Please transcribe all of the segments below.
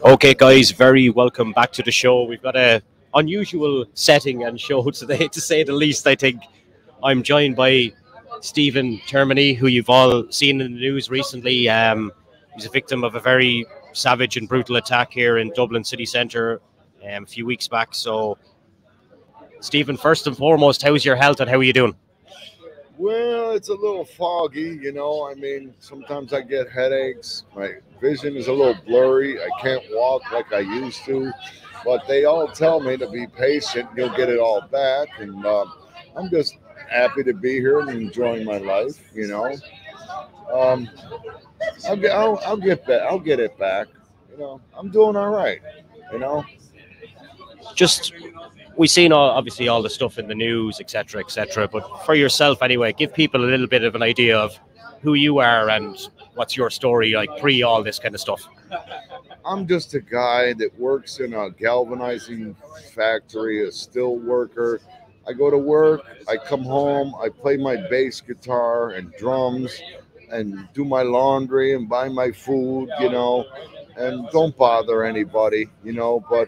Okay, guys, very welcome back to the show. We've got a unusual setting and show today, to say the least. I think I'm joined by Stephen Termini, who you've all seen in the news recently. He's a victim of a very savage and brutal attack here in Dublin City Centre a few weeks back. So, Stephen, first and foremost, how's your health and how are you doing? Well, it's a little foggy, I mean, sometimes I get headaches. My vision is a little blurry. I can't walk like I used to, but they all tell me to be patient. You'll get it all back. And I'm just happy to be here and enjoying my life. Um, I'll get back. I'll get it back. I'm doing all right. You know, Just we've seen obviously all the stuff in the news, etc., etc. But for yourself, anyway, give people a little bit of an idea of who you are and what's your story like pre all this kind of stuff. I'm just a guy that works in a galvanizing factory, a steel worker. I go to work, I come home, I play my bass guitar and drums and do my laundry and buy my food, and don't bother anybody. But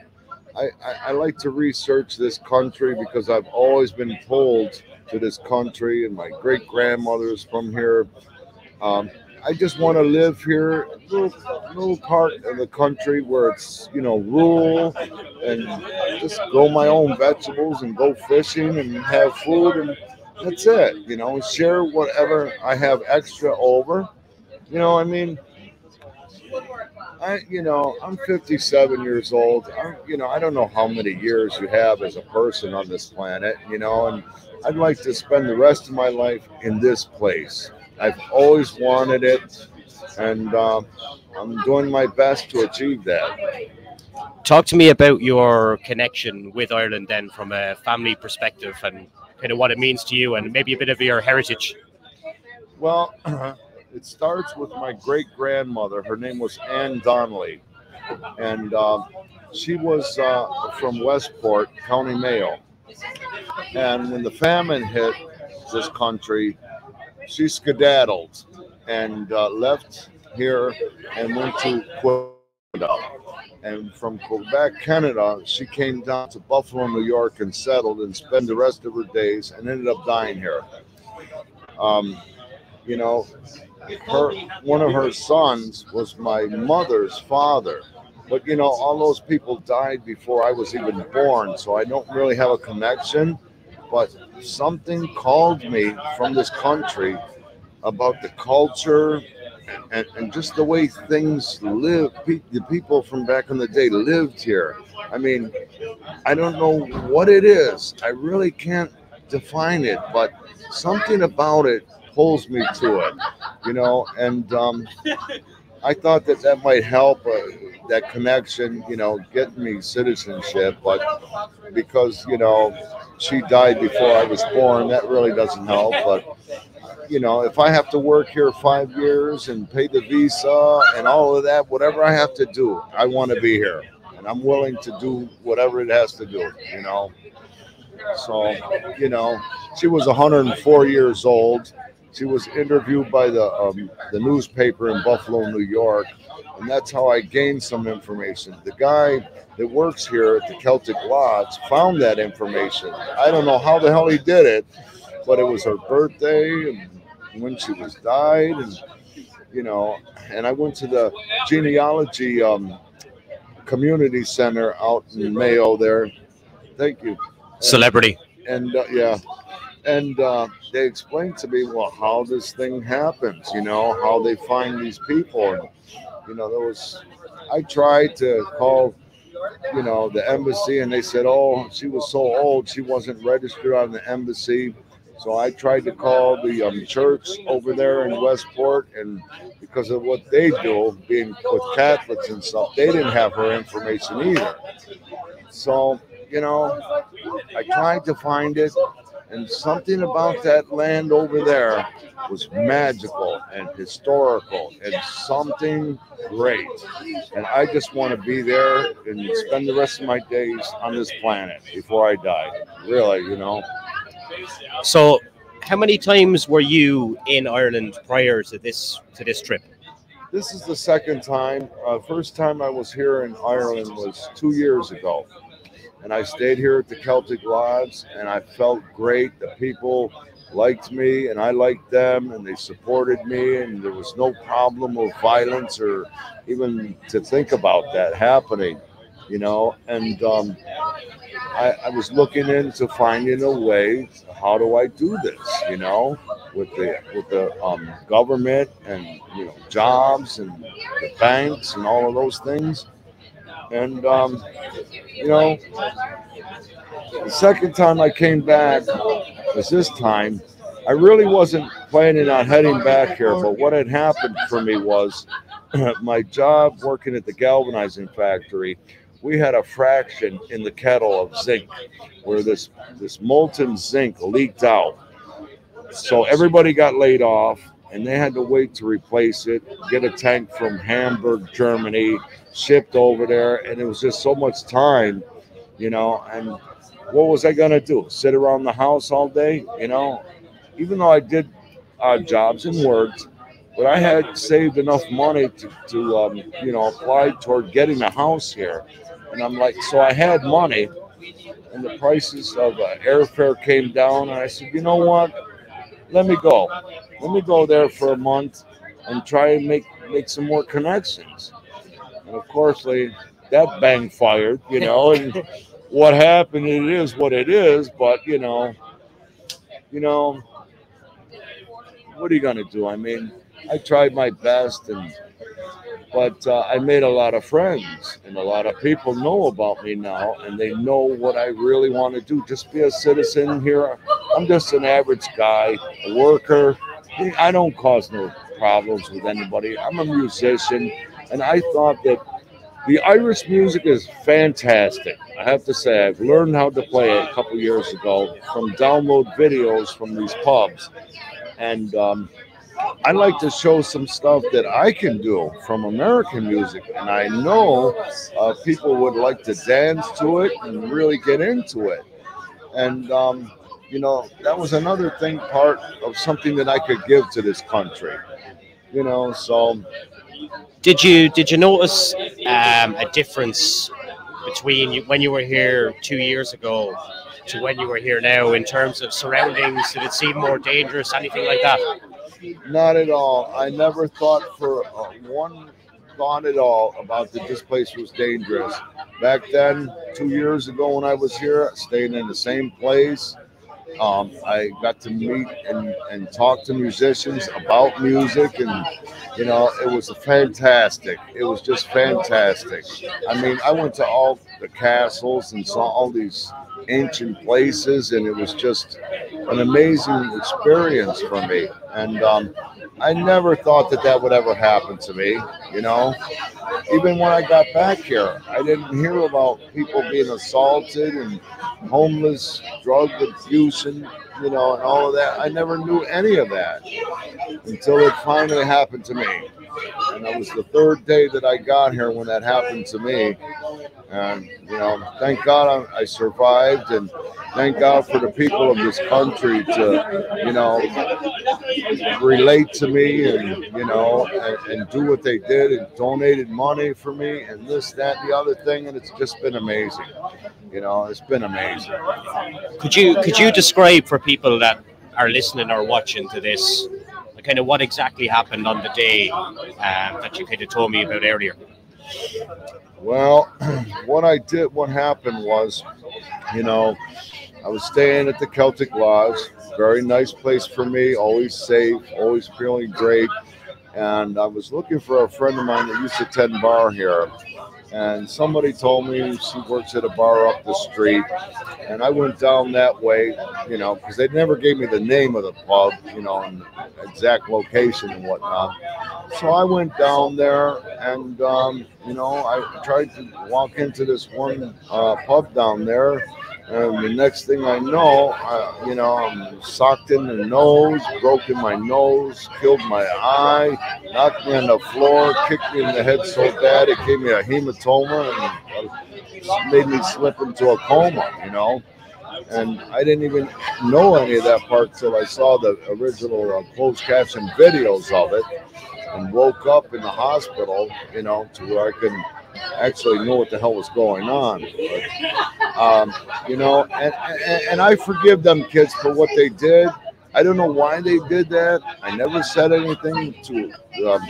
I like to research this country because I've always been pulled to this country, and my great grandmother is from here. Um, I just want to live here, a little part of the country where it's rural, and just grow my own vegetables and go fishing and have food, and that's it. Share whatever I have extra over. I mean, I'm 57 years old. I don't know how many years you have as a person on this planet, and I'd like to spend the rest of my life in this place. I've always wanted it, and I'm doing my best to achieve that. Talk to me about your connection with Ireland then from a family perspective and kind of what it means to you and maybe a bit of your heritage. Well, it starts with my great grandmother. Her name was Anne Donnelly, and she was from Westport, County Mayo. And when the famine hit this country, she skedaddled and left here and went to Canada. And from Quebec, Canada, she came down to Buffalo, New York, and settled and spent the rest of her days and ended up dying here. Um, you know, her one of her sons was my mother's father. But all those people died before I was even born, so I don't really have a connection. But something called me from this country about the culture and just the way things live. The people from back in the day lived here. I mean, I don't know what it is. I really can't define it, but something about it pulls me to it. And I thought that might help that connection, get me citizenship, but because she died before I was born, that really doesn't help. But if I have to work here 5 years and pay the visa and all of that, whatever I have to do, I want to be here, and I'm willing to do whatever it has to do. So she was 104 years old. She was interviewed by the newspaper in Buffalo, New York, and that's how I gained some information. The guy that works here at the Celtic Lodge found that information. I don't know how the hell he did it, but it was her birthday and when she was died, and I went to the genealogy community center out in Mayo there. Thank you. Celebrity. And yeah, and they explained to me, well, how this thing happens, how they find these people. And I tried to call the embassy, and they said, oh, she was so old she wasn't registered on the embassy. So I tried to call the church over there in Westport, and because of what they do, being with Catholics and stuff, they didn't have her information either. So I tried to find it, and something about that land over there was magical and historical and something great. And I just want to be there and spend the rest of my days on this planet before I die. Really. So, how many times were you in Ireland prior to this trip? This is the second time. First time I was here in Ireland was 2 years ago. And I stayed here at the Celtic Lodge, and I felt great. The people liked me, and I liked them, and they supported me, and there was no problem of violence or even to think about that happening, you know. And I was looking into finding a way. How do I do this? You know, with the government and jobs and the banks and all of those things. And you know, the second time I came back was this time. I really wasn't planning on heading back here, but what had happened for me was my job working at the galvanizing factory. We had a fraction in the kettle of zinc where this molten zinc leaked out. So everybody got laid off and they had to wait to replace it, get a tank from Hamburg, Germany, shipped over there. And it was just so much time, and what was I going to do? Sit around the house all day? Even though I did odd jobs and worked, but I had saved enough money to apply toward getting a house here. And I'm like, so I had money and the prices of airfare came down. And I said, you know what? Let me go. Let me go there for a month and try and make some more connections. And of course, that bang fired, and what happened, it is what it is. But, what are you going to do? I mean, I tried my best, but I made a lot of friends, and a lot of people know about me now, and they know what I really want to do. Just be a citizen here. I'm just an average guy, a worker. I don't cause no problems with anybody. I'm a musician, and I thought that the Irish music is fantastic. I have to say, I've learned how to play it a couple years ago from download videos from these pubs. And I like to show some stuff that I can do from American music. And I know people would like to dance to it and really get into it. And, that was another thing, part of something that I could give to this country, so. Did you notice a difference between when you were here 2 years ago to when you were here now in terms of surroundings? Did it seem more dangerous? Anything like that? Not at all. I never thought for one thought at all about that this place was dangerous. Back then, 2 years ago when I was here, staying in the same place, I got to meet and talk to musicians about music, and it was fantastic. It was just fantastic. I mean, I went to all the castles and saw all these ancient places, and it was just an amazing experience for me. And I never thought that would ever happen to me. Even when I got back here, I didn't hear about people being assaulted and homeless, drug abuse, and all of that. I never knew any of that until it finally happened to me. And it was the third day that I got here when that happened to me. And, thank God I survived, and thank God for the people of this country to, relate to me and do what they did and donated money for me and this, that, and the other thing. And it's just been amazing. It's been amazing. Could you describe for people that are listening or watching to this, kind of what exactly happened on the day that you kind of told me about earlier? Well, what happened was, I was staying at the Celtic Lodge, very nice place for me, always safe, always feeling great. And I was looking for a friend of mine that used to tend bar here. And somebody told me she works at a bar up the street. And I went down that way, because they never gave me the name of the pub, and the exact location and whatnot. So I went down there and, I tried to walk into this one pub down there. And the next thing I know, I'm socked in the nose, broken my nose, killed my eye, knocked me on the floor, kicked me in the head so bad it gave me a hematoma and made me slip into a coma, And I didn't even know any of that part till I saw the original closed caption videos of it. and woke up in the hospital, you know, to where I can actually know what the hell was going on. But, you know, and I forgive them kids for what they did. I don't know why they did that. I never said anything to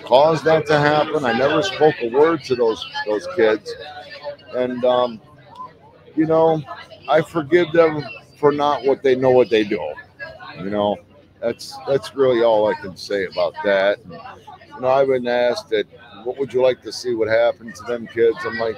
cause that to happen. I never spoke a word to those kids, and you know, I forgive them for not what they know what they do. You know, that's really all I can say about that. And, you know, I've been asked that, what would you like to see what happened to them kids? I'm like,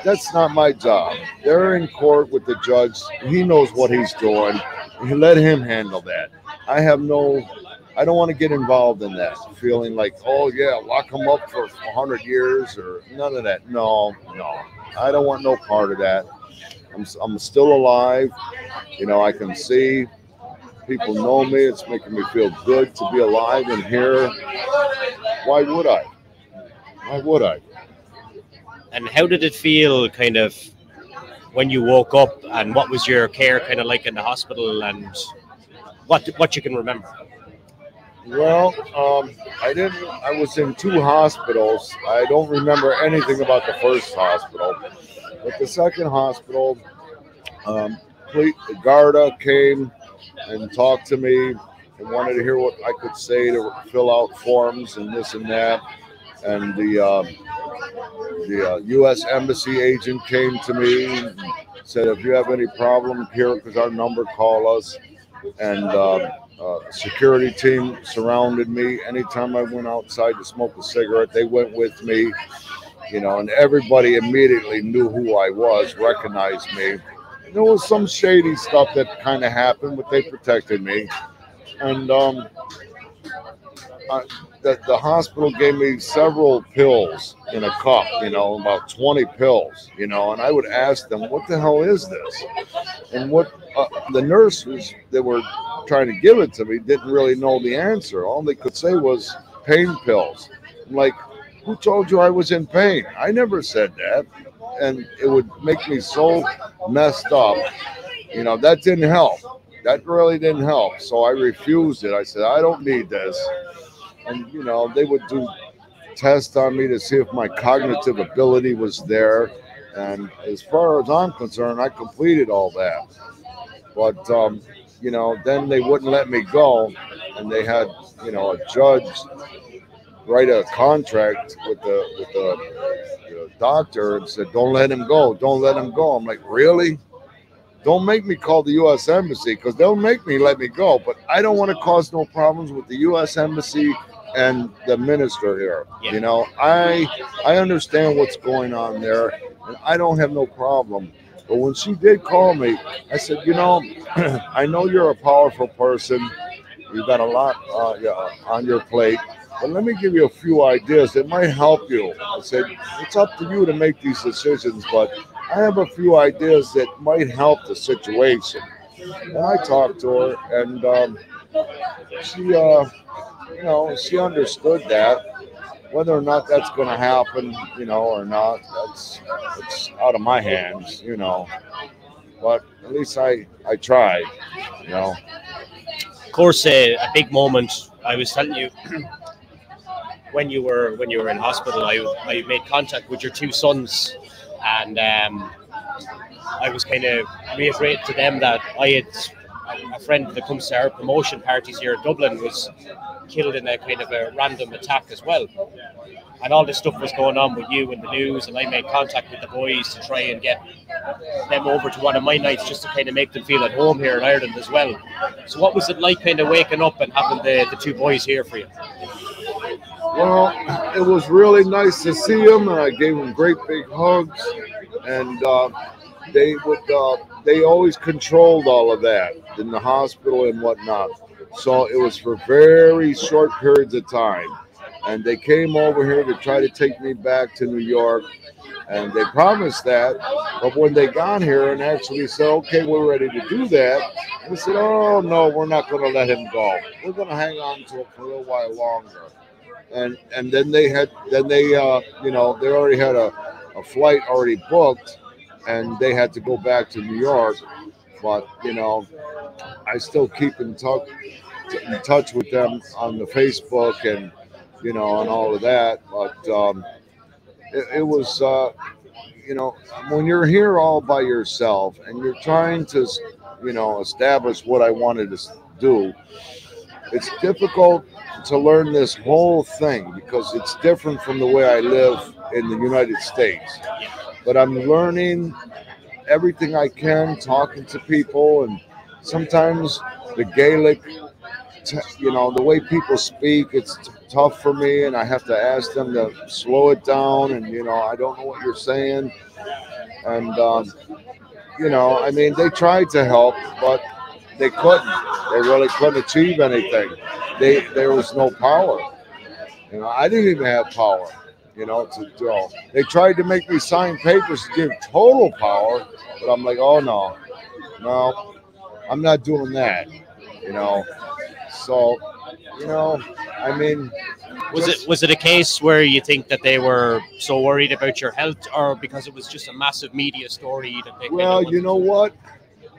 that's not my job. They're in court with the judge. He knows what he's doing. Let him handle that. I don't want to get involved in that. Feeling like, oh yeah, lock them up for 100 years or none of that. No, I don't want no part of that. I'm still alive. You know, I can see. People know me. It's making me feel good to be alive and here. Why would I? Why would I? And how did it feel, kind of, when you woke up, and what was your care kind of like in the hospital, and what you can remember? Well, I was in 2 hospitals. I don't remember anything about the first hospital, but the second hospital, Garda came and talked to me and wanted to hear what I could say to fill out forms and this and that. And the U.S. Embassy agent came to me and said, if you have any problem here, because our number, call us. And security team surrounded me. Anytime I went outside to smoke a cigarette, they went with me. You know, and everybody immediately knew who I was, recognized me. There was some shady stuff that kind of happened, but they protected me. And the hospital gave me several pills in a cup, you know, about 20 pills, you know, and I would ask them, what the hell is this? And what the nurses that were trying to give it to me didn't really know the answer. All they could say was pain pills. I'm like, who told you I was in pain? I never said that. And it would make me so messed up. You know, that didn't help. That really didn't help. So I refused it. I said, I don't need this. And, you know, they would do tests on me to see if my cognitive ability was there. And as far as I'm concerned, I completed all that. But, you know, then they wouldn't let me go. And they had, you know, a judge write a contract with the doctor and said, don't let him go. Don't let him go. I'm like, really? Don't make me call the U.S. Embassy, because they'll make me let me go. But I don't want to cause no problems with the U.S. Embassy and the minister here. Yeah. You know, I understand what's going on there, and I don't have no problem. But when she did call me, I said, you know, I know you're a powerful person. You've got a lot on your plate. But let me give you a few ideas that might help you. I said, it's up to you to make these decisions, but I have a few ideas that might help the situation. And I talked to her, and she, you know, she understood that. Whether or not that's going to happen, you know, or not, it's out of my hands, you know. But at least I tried, you know. Of course, a big moment. I was telling you. When you were in hospital, I made contact with your 2 sons, and I was kind of reiterating to them that I had a friend that comes to our promotion parties here in Dublin was killed in a kind of a random attack as well. And all this stuff was going on with you in the news, and I made contact with the boys to try and get them over to one of my nights just to kind of make them feel at home here in Ireland as well. So what was it like kind of waking up and having the 2 boys here for you? Well, it was really nice to see them, and I gave them great big hugs, and they always controlled all of that in the hospital and whatnot. So it was for very short periods of time, and they came over here to try to take me back to New York, and they promised that. But when they got here and actually said, okay, we're ready to do that, we said, oh no, we're not going to let him go. We're going to hang on to it for a little while longer. And then they you know, they already had a flight already booked, and they had to go back to New York. But, you know, I still keep in touch with them on the Facebook, and you know, and all of that. But it was, you know, when you're here all by yourself and you're trying to, you know, establish what I wanted to do, it's difficult to learn this whole thing because it's different from the way I live in the United States. But I'm learning everything I can, talking to people, and sometimes the Gaelic, you know, the way people speak, it's tough for me, and I have to ask them to slow it down. And you know, I don't know what you're saying, and you know, I mean, they tried to help, but they couldn't. They really couldn't achieve anything. There was no power. You know, I didn't even have power. You know, to do. They tried to make me sign papers to give total power, but I'm like, oh no, no, I'm not doing that. You know, so you know, I mean, Was it a case where you think that they were so worried about your health, or because it was just a massive media story that they kind well, of you wanted know to?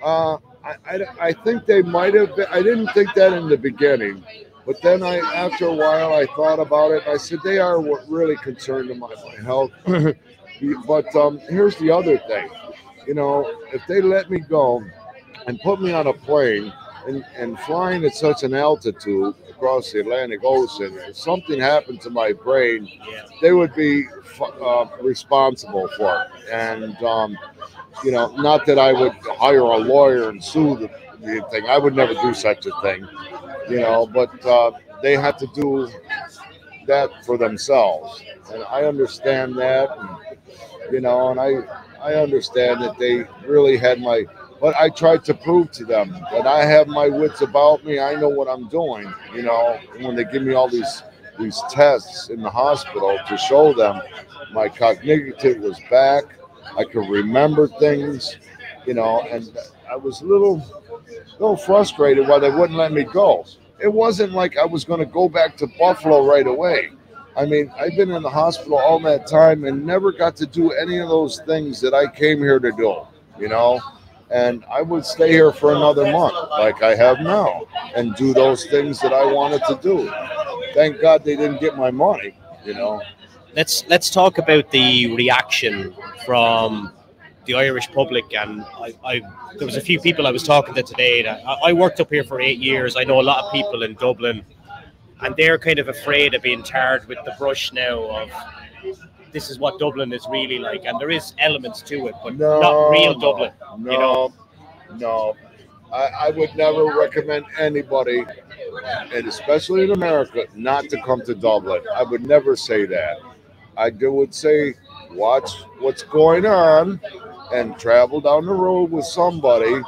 what? I think they might have been. I didn't think that in the beginning, but then after a while, I thought about it. And I said they are really concerned about my health. But here's the other thing. You know, if they let me go and put me on a plane and flying at such an altitude across the Atlantic Ocean, if something happened to my brain, Yeah. they would be responsible for it. And you know, not that I would hire a lawyer and sue the thing. I would never do such a thing, you know, but they have to do that for themselves. And I understand that, and, you know, and I understand that they really had my, but I tried to prove to them that I have my wits about me. I know what I'm doing, you know, when they give me all these tests in the hospital to show them my cognitive was back. I could remember things, you know, and I was a little frustrated why they wouldn't let me go. It wasn't like I was going to go back to Buffalo right away. I mean, I've been in the hospital all that time and never got to do any of those things that I came here to do, you know. And I would stay here for another month, like I have now, and do those things that I wanted to do. Thank God they didn't get my money, you know. Let's talk about the reaction from the Irish public. And I there was a few people I was talking to today. That I worked up here for 8 years. I know a lot of people in Dublin, and they're kind of afraid of being tarred with the brush now of this is what Dublin is really like, and there is elements to it, but not No, real no, Dublin. You know, no, no. I would never recommend anybody, and especially in America, not to come to Dublin. I would never say that. Would say, watch what's going on and travel down the road with somebody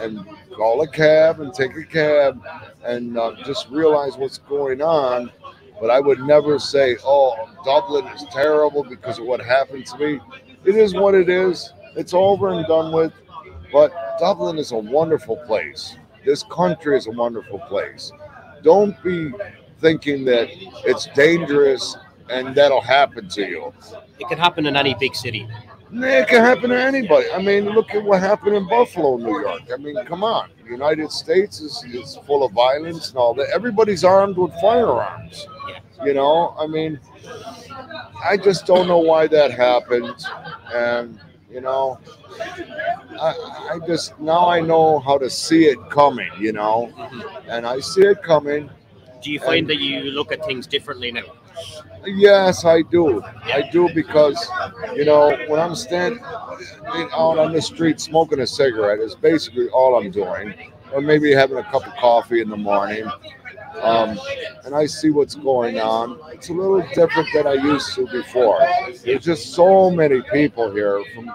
and call a cab and take a cab and just realize what's going on. But I would never say, oh, Dublin is terrible because of what happened to me. It is what it is. It's over and done with. But Dublin is a wonderful place. This country is a wonderful place. Don't be thinking that it's dangerous and that'll happen to you. it can happen in any big city. It can happen to anybody. I mean, look at what happened in Buffalo, New York. I mean, come on. The United States is full of violence and all that. Everybody's armed with firearms. You know, I mean, I just don't know why that happened. And, you know, I just, now I know how to see it coming, you know, and I see it coming. Do you find And that you look at things differently now? yes, I do. I do because, you know, when I'm standing out on the street smoking a cigarette, is basically all I'm doing, or maybe having a cup of coffee in the morning. Um, and I see what's going on. It's a little different than I used to before. There's just so many people here from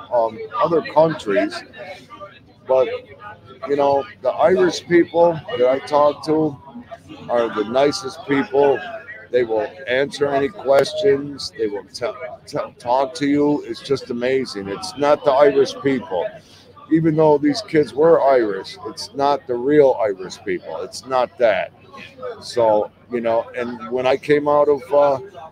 other countries, but you know, the Irish people that I talk to are the nicest people. They will answer any questions. They will talk to you. It's just amazing. It's not the Irish people. Even though these kids were Irish, it's not the real Irish people. It's not that. So, you know, and when I came out of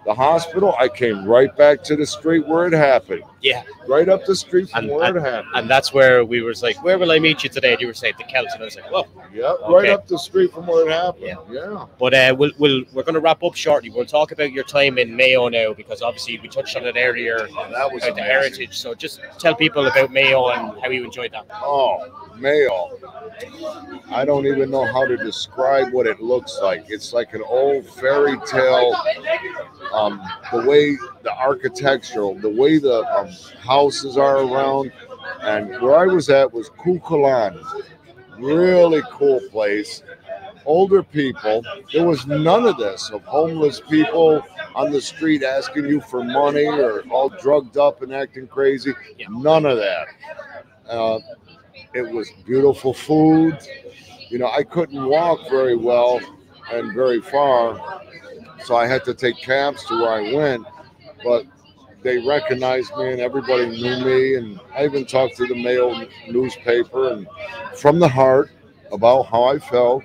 the hospital, I came right back to the street where it happened. Yeah. Right up the street from And, where and it happened. and that's where we was like, where will I meet you today? And you were saying the Celts, and I was like, well, Yep, okay. right up the street from where it happened. Yeah. Yeah. But we're going to wrap up shortly. We'll talk about your time in Mayo now, because obviously we touched on it earlier That was about the amazing. heritage. So just tell people about Mayo and how you enjoyed that. Oh, Mayo. I don't even know how to describe what it looks like. It's like an old fairy tale. The way the architectural, the way the houses are around, and where I was at was Kukulan. Really cool place. Older people. There was none of this of homeless people on the street asking you for money or all drugged up and acting crazy. Yeah. None of that. It was beautiful food. You know, I couldn't walk very well and very far, so I had to take cabs to where I went. But they recognized me and everybody knew me. And I even talked to the Mayo newspaper and from the heart about how I felt.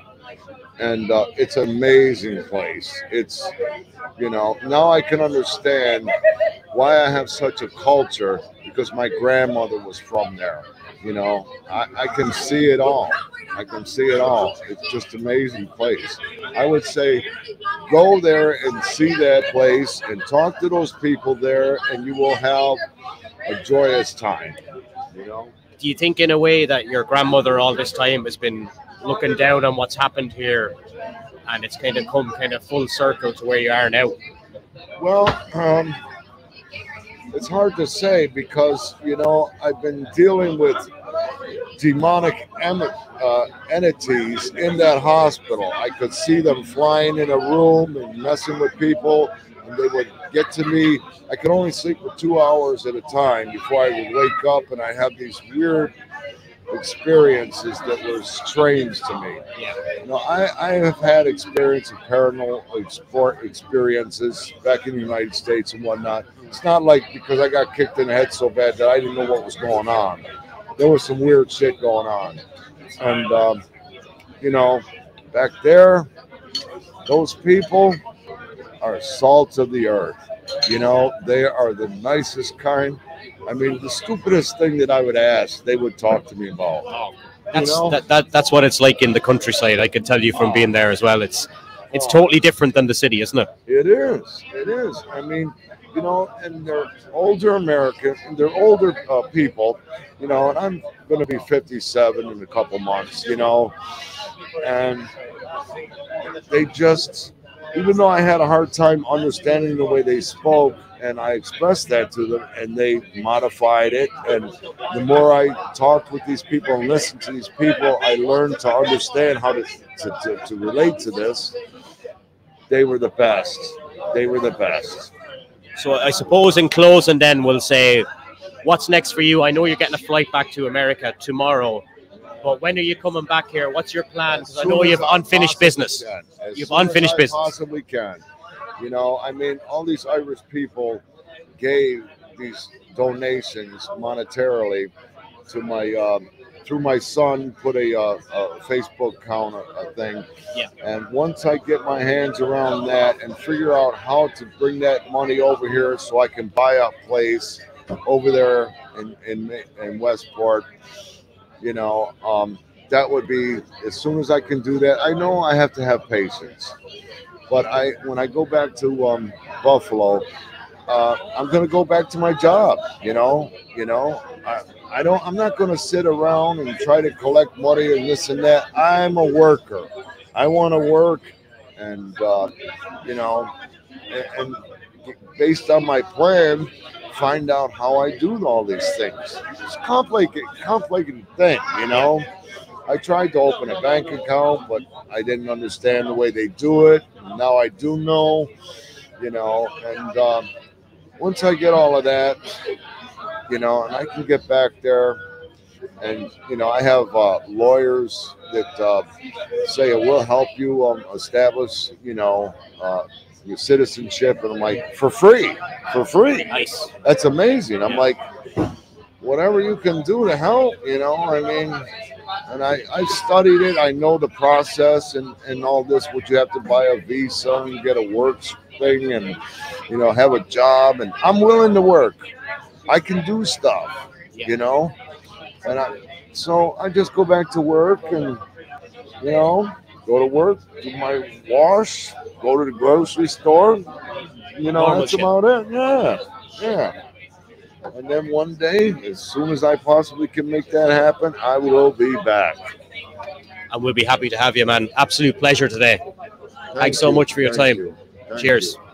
And it's an amazing place. It's, you know, now I can understand why I have such a culture, because my grandmother was from there. You know, I can see it all. I can see it all. It's just an amazing place. I would say go there and see that place and talk to those people there, and you will have a joyous time, you know. Do you think in a way that your grandmother all this time has been looking down on what's happened here, and it's kind of come kind of full circle to where you are now? Well, it's hard to say, because, you know, I've been dealing with demonic entities in that hospital. I could see them flying in a room and messing with people, and they would get to me. I could only sleep for 2 hours at a time before I would wake up, and I have these weird experiences that were strange to me. You know, I have had experience of paranormal experiences back in the United States and whatnot. It's not like because I got kicked in the head so bad that I didn't know what was going on. There was some weird shit going on. And, you know, back there, those people are salt of the earth. You know, they are the nicest kind. I mean, the stupidest thing that I would ask, they would talk to me about. That's You know? that's what it's like in the countryside. I can tell you from being there as well. It's totally different than the city, isn't it? It is. It is. I mean, you know, and they're older American, they're older people, you know, and I'm going to be 57 in a couple months, you know, and they just, even though I had a hard time understanding the way they spoke, and I expressed that to them, and they modified it. And the more I talked with these people and listened to these people, I learned to understand how to relate to this. They were the best. They were the best. So I suppose in closing then we'll say, what's next for you? I know you're getting a flight back to America tomorrow, but when are you coming back here? What's your plan? Because I know you have unfinished business. You have unfinished business. Possibly can. You know, I mean, all these Irish people gave these donations monetarily to my through my son, put a Facebook account thing. Yeah. And once I get my hands around that and figure out how to bring that money over here so I can buy a place over there in Westport, you know, that would be, as soon as I can do that. I know I have to have patience, but when I go back to Buffalo, I'm going to go back to my job. I'm not going to sit around and try to collect money and this and that. I'm a worker. I want to work, and and based on my plan, find out how I do all these things. It's a complicated thing, you know. I tried to open a bank account, but I didn't understand the way they do it. Now I do know, you know, and once I get all of that, you know, and I can get back there, and, you know, I have lawyers that say, we'll help you establish, you know, your citizenship. And I'm like, for free. Nice. That's amazing. I'm like, whatever you can do to help, you know, I mean, And I studied it. I know the process and all this. What you have to buy a visa and get a work thing and, you know, have a job. And I'm willing to work. I can do stuff, you know. And so I just go back to work and, you know, go to work, do my wash, go to the grocery store. You know, Normal that's shit. about it. Yeah, yeah. And then one day, as soon as I possibly can make that happen, I will be back. And we'll be happy to have you, man. Absolute pleasure today. Thanks so you. much for your Thank time. you. Thank Cheers. you.